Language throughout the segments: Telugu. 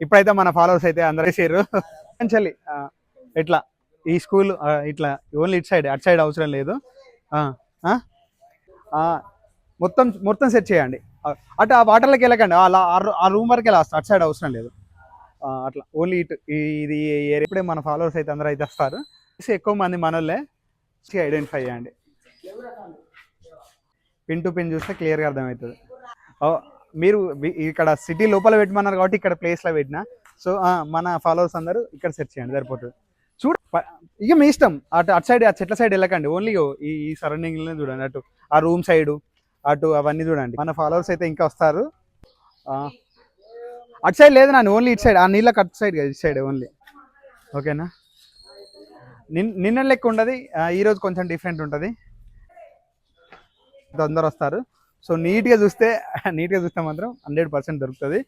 ఇప్పుడైతే మన ఫాలోవర్స్ అయితే అందరూ వేసారు చలి ఇట్లా ఈ స్కూల్ ఇట్లా ఓన్లీ ఇట్ సైడ్ అటు సైడ్ అవసరం లేదు. మొత్తం మొత్తం సెట్ చేయండి. అటు ఆ వాటర్లోకి వెళ్ళకండి, అలా ఆ రూమ్ వరకు వెళ్ళి అటు సైడ్ అవసరం లేదు. అట్లా ఓన్లీ ఇటు ఇది ఏరియా. ఇప్పుడే మన ఫాలోవర్స్ అయితే అందరూ అయితే వస్తారు. ఎక్కువ మంది మనోళ్ళే ఐడెంటిఫై చేయండి. పిన్ టు పిన్ చూస్తే క్లియర్గా అర్థమవుతుంది. మీరు ఇక్కడ సిటీ లోపల పెట్టమన్నారు కాబట్టి ఇక్కడ ప్లేస్లో పెట్టినా. సో మన ఫాలోవర్స్ అందరూ ఇక్కడ సెర్చ్ చేయండి సరిపోతుంది. చూడ ఇక మీ ఇష్టం. అటు సైడ్ ఆ చెట్ల సైడ్ వెళ్ళకండి, ఓన్లీ ఈ సరౌండింగ్లోనే చూడండి. అటు ఆ రూమ్ సైడు అటు అవన్నీ చూడండి. మన ఫాలోవర్స్ అయితే ఇంకా వస్తారు. అటు సైడ్ లేదు నాన్న, ఓన్లీ ఇటు సైడ్ ఆ నీళ్ళకి అటు సైడ్ కదా, ఇటు సైడ్ ఓన్లీ. ఓకేనా? నిన్న లెక్క ఉండదు, ఈరోజు కొంచెం డిఫరెంట్ ఉంటుంది. అందరు వస్తారు. సో నీట్గా చూస్తే మాత్రం 100% దొరుకుతుంది.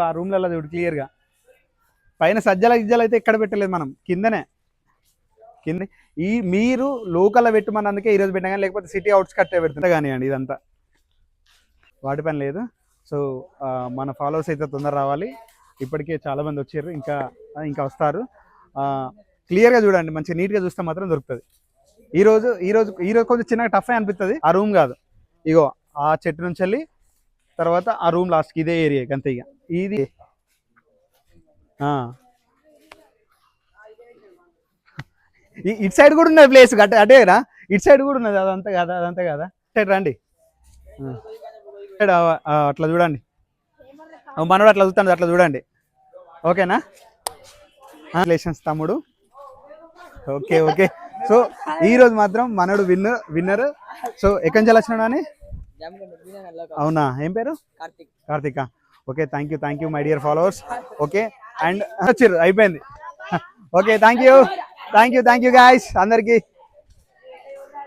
ఆ రూమ్లలో చూడు క్లియర్గా. పైన సజ్జలు అయితే ఎక్కడ పెట్టలేదు మనం, కింద మీరు లోకల్లో పెట్టమన్నందుకే ఈరోజు పెట్టా, కానీ లేకపోతే సిటీ అవుట్స్కట్టే పెడుతుంటే కానివ్వండి. ఇదంతా వాటి పని లేదు. సో మన ఫాలోవర్స్ అయితే తొందర రావాలి. ఇప్పటికే చాలామంది వచ్చారు, ఇంకా వస్తారు. క్లియర్గా చూడండి, మంచిగా నీట్గా చూస్తే మాత్రం దొరుకుతుంది. ఈరోజు కొంచెం చిన్నగా టఫ్ అనిపిస్తుంది. ఆ రూమ్ కాదు, ఇగో ఆ చెట్టు నుంచి వెళ్ళి తర్వాత ఆ రూమ్ లాస్ట్కి ఇదే ఏరియా అంతే. ఇక ఇది ఇటు సైడ్ కూడా ఉన్నది ప్లేస్, అటేనా ఇటు సైడ్ కూడా ఉన్నది. అదంతా కదా సైడ్ రండి. అట్లా చూడండి, మనోడు అట్లా చూస్తాడు, అట్లా చూడండి. ఓకేనా? రిలేషన్స్ తమ్ముడు. ఓకే. సో ఈరోజు మాత్రం మనోడు విన్నర్. సో ఎక్కడి నుంచి వచ్చినాడు అని? అవునా, ఏం పేరు? Karthik. Okay, thank you my dear followers. Okay, and వచ్చారు, అయిపోయింది. ఓకే, థ్యాంక్ యూ గాయస్ అందరికి.